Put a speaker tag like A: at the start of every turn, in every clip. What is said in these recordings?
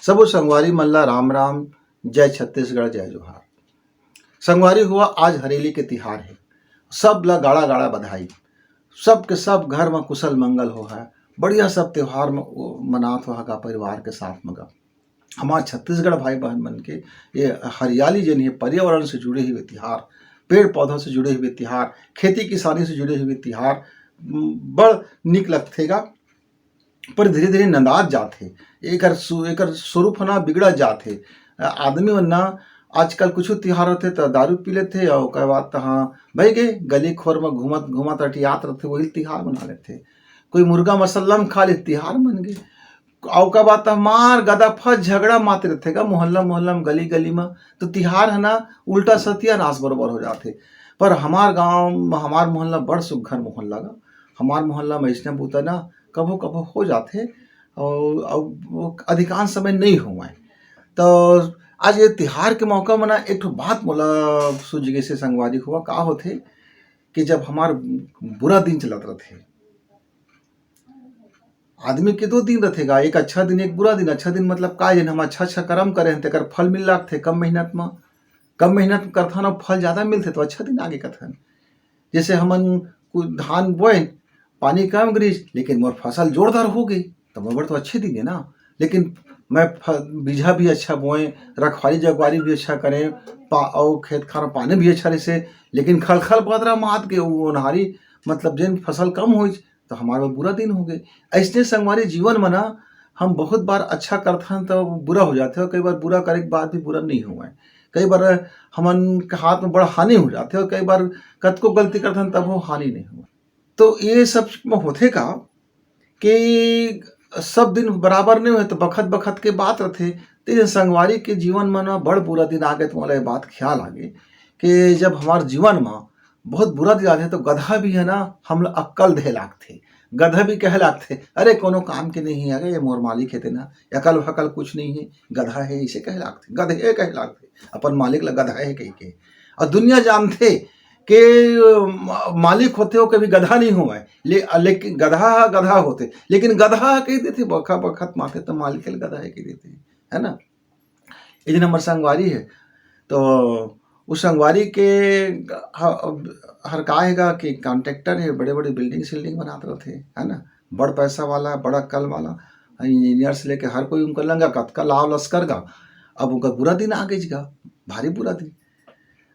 A: सबो संगवारी मल्ला राम राम, जय छत्तीसगढ़ जय जोहार। संगवारी हुआ आज हरेली के तिहार है। सब ला गाड़ा गाड़ा बधाई। सब के सब घर में कुशल मंगल हो है। बढ़िया सब त्योहार में मनात हो का परिवार के साथ में। हमारे छत्तीसगढ़ भाई बहन मन के ये हरियाली जन है, पर्यावरण से जुड़े हुए तिहार, पेड़ पौधों से जुड़े हुए तिहार, खेती किसानी से जुड़े हुए तिहार बड़ निक लगथेगा। पर धीरे धीरे नंदात जाते, एकर स्वरूप होना बिगड़ा जाते। आदमी मन ना आजकल कुछ तिहार होते तो दारू पी लेते और ओकर बाद तहाँ भाई गे गली खोर में घूमत घूमत अटियात रहते, वही तिहार बना लेते। कोई मुर्गा मसल्लम खा ले, तिहार बन गए। और का बात मार गदा फस झगड़ा माते रहते का मोहल्ला मोहल्ला में गली गली में, तो तिहार है ना उल्टा सत्यानाश बरोबर हो जाते। पर हमार गांव हमार मोहल्ला बड़ सुघर मोहल्ला गा। हमार मोहल्ला में ऐसने बूता ना कभो कभो हो जाते और अधिकांश समय नहीं हुआ। तो आज ये तिहार के मौका में ना एक ठो बात मोला सूझ गई से संगवारी हुआ का होते कि जब हमार बुरा दिन चलत रहते, आदमी के दो दिन रहेगा, एक अच्छा दिन एक बुरा दिन। अच्छा दिन मतलब का जन हम अच्छा अच्छा कर्म करे तेकर फल मिल लागथे कम मेहनत करथन और फल ज्यादा मिलथे तो अच्छा दिन आगे कथन। जैसे हमन कुछ धान बोए, पानी कम गिरिस लेकिन मोर फसल जोरदार हो गई तो मोर तो अच्छे दिन है ना। लेकिन मैं बीजा भी अच्छा बोए, रखवाली जगवारी भी अच्छा करें और खेत खार पानी भी अच्छा रहे, लेकिन खल खल बदरा मात के ओनहारी मतलब जिन फसल कम हुई तो हमारे बुरा दिन हो गए। ऐसने संगवारी जीवन में ना हम बहुत बार अच्छा करथन तो बुरा हो जाते, और कई बार बुरा करे के बाद भी बुरा नहीं हुआ। कई बार हमन के हाथ में बड़ा हानि हो जाते और कई बार कतको गलती करथन तब वो हानि नहीं हुआ। तो ये सब में होते का कि सब दिन बराबर नहीं हुए तो बखत बखत के बात रहते। तो संगवारी के जीवन में ना बड़ बुरा दिन आ गए तो मोला ये बात ख्याल आ गई कि जब हमारे जीवन में बहुत बुरा दिन आते तो गधा भी है ना हम अक्कल दे लागथे। गधा भी कह लागथे अरे कोनो काम के नहीं है, अरे ये मोर मालिक है ना, अकल फकल कुछ नहीं है, गधा है इसे कह लागथे, गधे कह लागथे अपन मालिक ला गधा है कह के। और दुनिया जानते कि मालिक होते हो कभी गधा नहीं हुआ है, लेकिन गधा होते, लेकिन गधा कह देते बखा बखत माथे तो मालिक गधा है कह देते है ना। ये दिन हमारे संगवारी है तो उस संगवारी के हर का हैगा कि कॉन्ट्रैक्टर है, बड़े बड़े बिल्डिंग सिल्डिंग बनाते रहते है ना, बड़ पैसा वाला बड़ा कल वाला इंजीनियर से लेके हर कोई उनका लंगा कतका लाव लश्कर गा। अब उनका बुरा दिन आ गई गा, भारी बुरा दिन।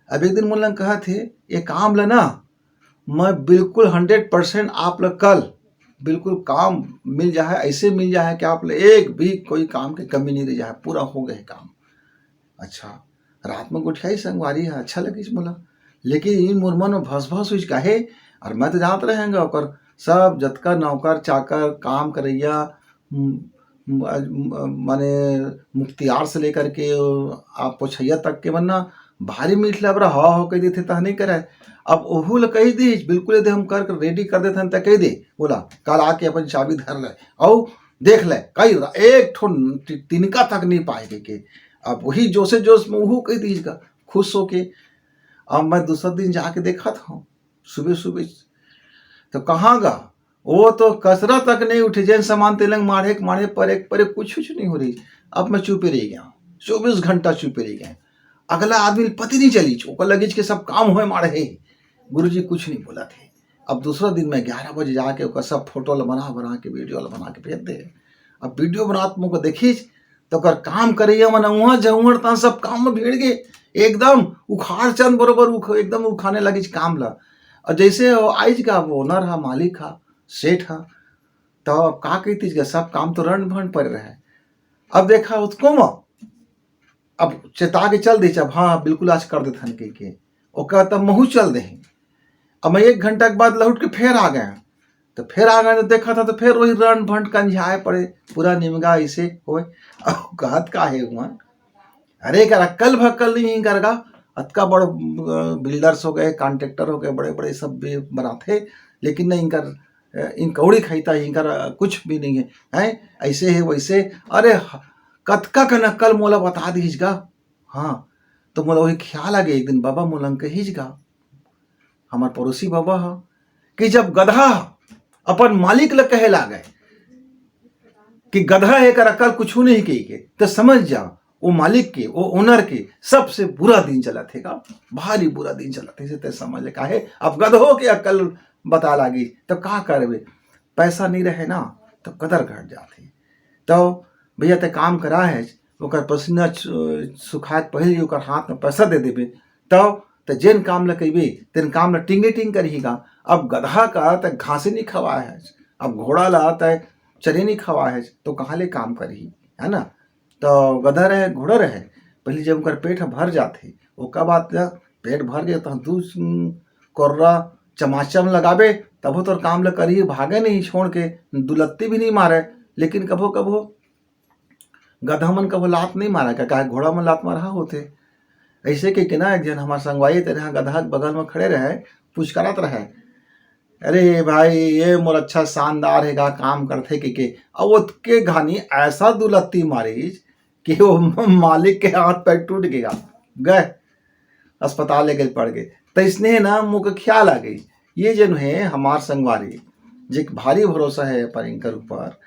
A: अब एक दिन मुझे कहा थे ये काम ला ना मैं बिल्कुल 100% आप लोग कल बिल्कुल काम मिल जाए, ऐसे मिल जाए कि आप लोग एक भी कोई काम के कमी नहीं रह जाए, पूरा हो गए काम। अच्छा रात में गुठियाई संगवारी है, अच्छा लगी मुला, लेकिन इन मुरमन में भस भस हुई काहे। और मैं तो जानते रहेंगे और सब जतका नौकर चाकर काम करैया माने मुख्तियार से लेकर के आप पोछैया तक के बनना भारी मीठ लबरा हा हो कह देते तह नहीं करे। अब ओहू ल कही दी बिल्कुल यदि हम कर रेडी कर देते तो कह दे बोला कल आके अपन चाबी धर ले और देख ले कई एक ठो तिनका तक नहीं पाएगे के। अब वही जोशे जोश में वह कह दीजिएगा खुश होके। अब मैं दूसरा दिन जाके देखा था सुबह सुबह तो कहाँ गा वो तो कसरत तक नहीं उठे, जैन सामान तेलंग माढ़े पर एक कुछ नहीं हो रही। अब मैं चुपे रह गया, 24 घंटा चुपे रह गया। अगला आदमी पति नहीं चली ओकर लगीज के सब काम हुए माढ़े, गुरुजी कुछ नहीं बोला थे। अब दूसरा दिन मैं 11 बजे जाके ओकर सब फोटो बना के वीडियो बना के भेज दे। अब वीडियो बनात मुझको देखीच तो कर काम करिए मन वहाँ जऊर सब काम में भीड़ गए एकदम उखाड़ चंद बरोबर एकदम उखाने लगी काम ला। और जैसे आइज का वो ओनर हा मालिक हा सेठ हा तो का कहती सब काम तो रण भंड पड़ रहा है। अब देखा उसको में अब चेता के चल दे अब हाँ बिल्कुल आज कर देथन के ओका तब महू चल दे। अब मैं 1 घंटा के बाद लौट के फिर आ गया तो फिर आ गए तो देखा था तो फिर वही रण भंड कंझाए पड़े पूरा निमगा ऐसे हो कहत का है हुआ अरे कर अक्कल भक्कल नहीं करगा। अतका बड़ बिल्डर्स हो गए कॉन्ट्रैक्टर हो गए बड़े बड़े सब भी बनाते, लेकिन नहीं इनकर इन कौड़ी खाईता इनकर कुछ भी नहीं है ऐसे है वैसे। अरे कतका का नक्कल मोला बता दीजगा। हाँ तो मोला वही ख्याल आ गया एक दिन बाबा मोलंग कहीजगा हमार पड़ोसी बाबा हा कि जब गधा अपन मालिक ल कहे ला गए कि गधा है कर अकल कुछ नहीं कही के, तो समझ जा वो मालिक के, वो ओनर के सबसे बुरा दिन चला थे का, भारी बुरा दिन चला थे से समझ ले काहे अब गधो के अकल बता लागी तो का करबे, पैसा नहीं रहे ना तो कदर घट जाती। तो भैया ते काम करा है ओकर पसीना सुखात पहले ओकर हाथ में पैसा दे देबे तो जेन काम ल कइबे तेन काम ल टिंगे टिंग करहीगा। अब गधा का त घासे नहीं खवा है, अब घोड़ा ला त चरे नहीं खवा है तो कहाँ ले काम करही, है ना। तो गधा रहे घोड़ा रहे पहले जब उनकर पेट भर जाते ओका बात पेट भर गए तो दू कोर्रा चमाचम लगाबे तबो तोर काम ल करी, भागे नहीं छोड़ के, दुलत्ती भी नहीं मारे। लेकिन कभो कभो गधा मन कभो लात नहीं मारा क्या घोड़ा मन लात मारा होते। ऐसे के ना एक जन हमारे संगवाई तेरे गधा के बगल में खड़े रहे, पूछ करत रहे अरे भाई ये मोर अच्छा शानदार हैगा काम करते के अब उसके घानी ऐसा दुलत्ती मारी कि वो मालिक के हाथ पैर टूट गया, गए अस्पताल ले गए पड़ गए। तो इसने ना मुँह का ख्याल आ गई ये जन है हमार संगवारी जो भारी भरोसा है पर इनकर ऊपर,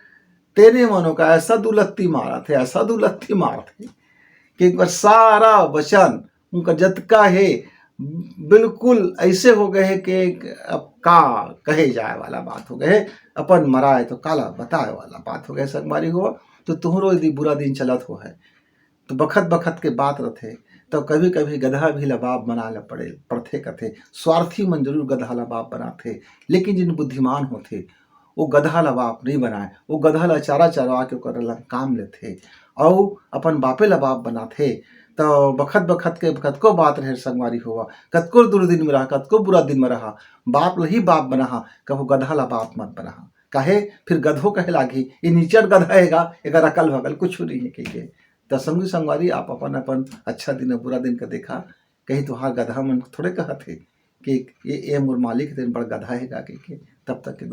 A: तेरे मनो का ऐसा दुलत्ती मारा थे, ऐसा दुलत्ती मार थे कि एक बार सारा वचन उनका जतका है बिल्कुल ऐसे हो गए कि अब का कहे जाए वाला बात हो गए, अपन मराए तो काला बताए वाला बात हो गए। संगवारी हुआ तो तुहरो यदि बुरा दिन चलत हो है तो बखत बखत के बात रथे तो कभी कभी गधा भी लबाब बना ल पड़थे कथे। स्वार्थी मन जरूर गधा लबाब बनाथे, लेकिन जिन बुद्धिमान होते वो गधा लबाब नहीं बनाए, वो गधा ला चारा चरवा के ओकर काम लेथे और अपन बापे लबाब बनाथे। तो बखत बखत के कतको बात रहे संगवारी हुआ, कतको दुर्दिन में रहा, कतको बुरा दिन में रहा, बाप लही बाप बना, कहो गधा ला बाप मत बना। काहे फिर गधो कहे लागी ये नीचर गधा हैगा एकर अकल भगल कुछ नहीं है के। तो समझी संगवारी आप अपन अपन अच्छा दिन बुरा दिन का देखा, कहीं तुहार गधा मन थोड़े कहत है कि ये मोर मालिक तेन बड़ गधा हैगा के। तब तक के